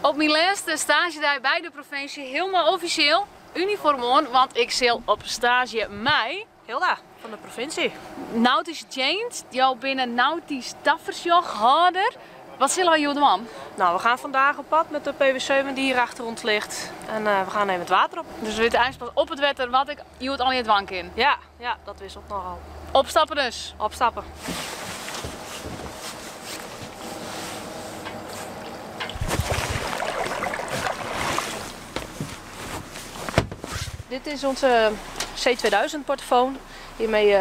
Op mijn laatste stage daar bij de provincie helemaal officieel uniform aan, want ik zil op stage mei. Hilda, van de provincie. Nautisch Change, jou binnen nautisch taffersjochhouder. Wat zullen we doen, man? Nou, we gaan vandaag op pad met de PW7 die hier achter ons ligt. En we gaan even het water op. Dus we weten eigenlijk pas op het wetter wat ik je het al in het wank in. Ja, dat wisselt nogal. Opstappen dus. Opstappen. Dit is onze C2000 portofoon. Hiermee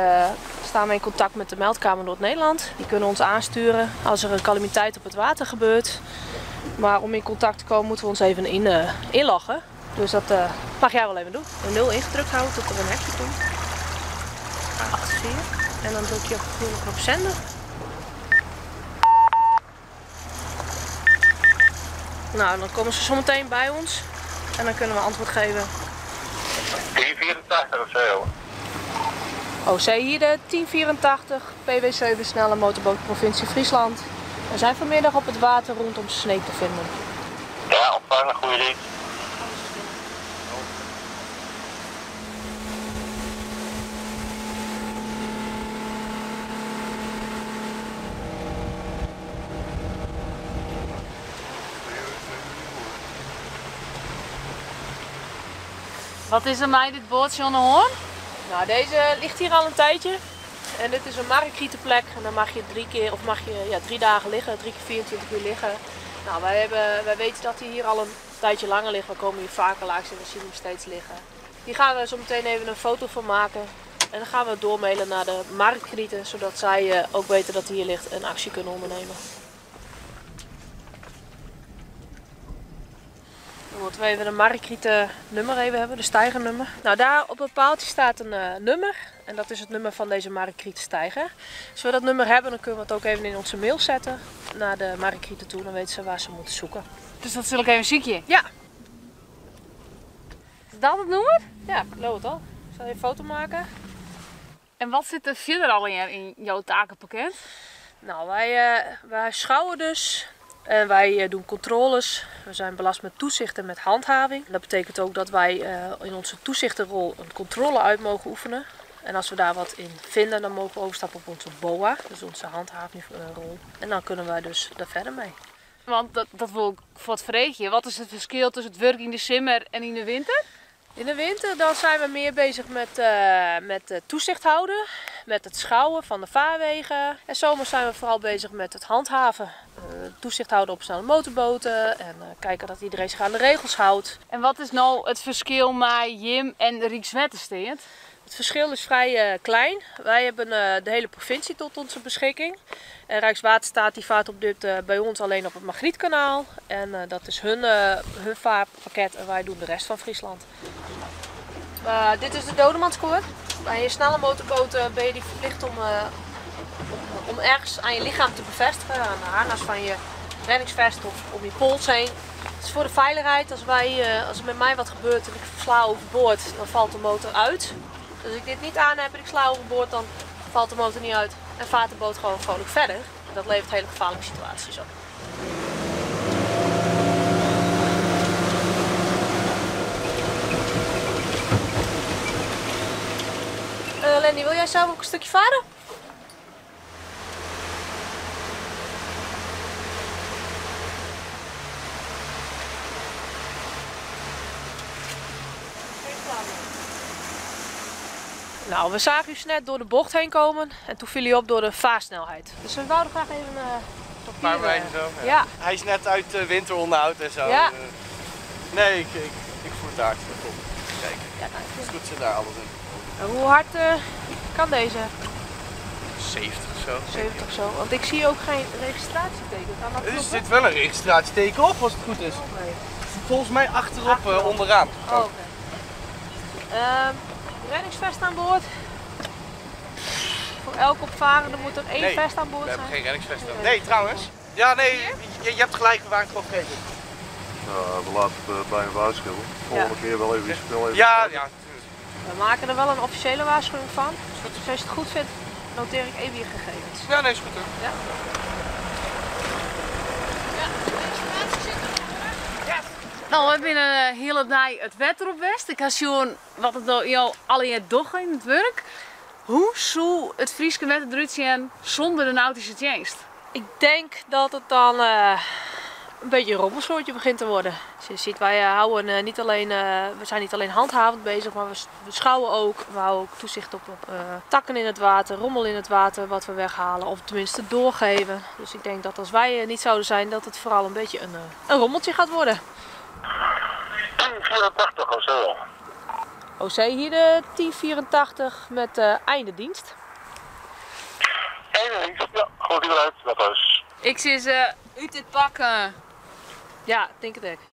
staan we in contact met de Meldkamer Noord-Nederland. Die kunnen ons aansturen als er een calamiteit op het water gebeurt. Maar om in contact te komen moeten we ons even inloggen. Dus dat mag jij wel even doen. Een 0 ingedrukt houden tot er een hekje komt. 84. En dan druk je op zenden. Nou, dan komen ze zometeen bij ons. En dan kunnen we antwoord geven. 1084 of zo. OC hier de 1084, PW7 snelle motorboot provincie Friesland. We zijn vanmiddag op het water rondom Sneek te vinden. Ja, ontvangen, goede dienst. Wat is er mij dit bootje aan de hoorn? Nou, deze ligt hier al een tijdje. En dit is een markrietenplek. En dan mag je 3 dagen liggen, 3 keer 24 uur liggen. Nou, wij weten dat hij hier al een tijdje langer ligt. We komen hier vaker langs en we zien hem steeds liggen. Hier gaan we zo meteen even een foto van maken. En dan gaan we doormailen naar de markrieten, zodat zij ook weten dat hij hier ligt en actie kunnen ondernemen. Dan moeten we even een markrieten nummer hebben, de stijgernummer. Nou, daar op het paaltje staat een nummer. En dat is het nummer van deze markrieten stijger. Als we dat nummer hebben, dan kunnen we het ook even in onze mail zetten naar de markrieten toe. Dan weten ze waar ze moeten zoeken. Dus dat zul ik even ziekje. Ja. Is dat het nummer? Ja, geloof het al. Ik zal je een foto maken. En wat zit er verder al in jouw takenpakket? Nou, wij schouwen dus. En wij doen controles. We zijn belast met toezicht en met handhaving. Dat betekent ook dat wij in onze toezichtenrol een controle uit mogen oefenen. En als we daar wat in vinden, dan mogen we overstappen op onze BOA, dus onze handhavingrol. En dan kunnen wij dus daar verder mee. Want dat wil ik voor het vreegje. Wat is het verschil tussen het werk in de zomer en in de winter? In de winter dan zijn we meer bezig met toezicht houden, met het schouwen van de vaarwegen. En zomers zijn we vooral bezig met het handhaven. Toezicht houden op snelle motorboten en kijken dat iedereen zich aan de regels houdt. En wat is nou het verschil met Jim en Rijkswaterstaat? Het verschil is vrij klein. Wij hebben de hele provincie tot onze beschikking. En Rijkswaterstaat die vaart op dit bij ons alleen op het Margrietkanaal. En dat is hun vaarpakket en wij doen de rest van Friesland. Dit is de Dodemanspoor. Bij een snelle motorboot ben je die verplicht om ergens aan je lichaam te bevestigen. Aan de harnas van je reddingsvest of om je pols heen. Het is voor de veiligheid. Als er met mij wat gebeurt en ik sla overboord, dan valt de motor uit. Dus als ik dit niet aan heb en ik sla overboord, dan valt de motor niet uit en vaart de boot gewoon vrolijk verder. Dat levert hele gevaarlijke situaties op. Lenny, wil jij zelf ook een stukje varen? Nou, we zagen u net door de bocht heen komen en toen viel hij op door de vaarsnelheid. Dus we wouden graag even een paar wijzen zo. Ja. Ja. Hij is net uit winteronderhoud en zo. Ja. Nee, ik voer het daar. Kom, kijk. Ja, nou, Het is goed zit daar alles in. en hoe hard kan deze? 70 of zo. 70 of zo. Want ik zie ook geen registratieteken. Kan dat Er kloppen? zit wel een registratieteken op als het goed is. Nee. Volgens mij achterop onderaan. Oh, oké. Reddingsvest aan boord. Voor elke opvarende moet er één vest aan boord we zijn. hebben geen reddingsvest. Nee, trouwens. Ja, nee, je hebt gelijk, we waren het gewoon vergeten. We laten het bij een waarschuwen. Volgende keer wel even snel even. Ja, ja. We maken er wel een officiële waarschuwing van. Dus als je het goed vindt, noteer ik even je gegevens. Ja, nee, is goed hoor. Ja. Ja, registratie Nou, we zijn een hele dag het wetter op West. Ik had zien wat het jou alleen doch in het werk. Hoe zou het Friese wetter eruit zien zonder de nautische dienst? Ik denk dat het dan een beetje een rommelsoortje begint te worden. Dus je ziet, wij houden niet alleen, we zijn niet alleen handhavend bezig, maar we schouwen ook. We houden ook toezicht op takken in het water, rommel in het water wat we weghalen of tenminste doorgeven. Dus ik denk dat als wij niet zouden zijn, dat het vooral een beetje een rommeltje gaat worden. 1084 of zo. OC hier de 1084 met einde dienst. Eén links, ja, goed eruit, dat is. Ik zie ze uit dit pakken. Ja, denk het ook.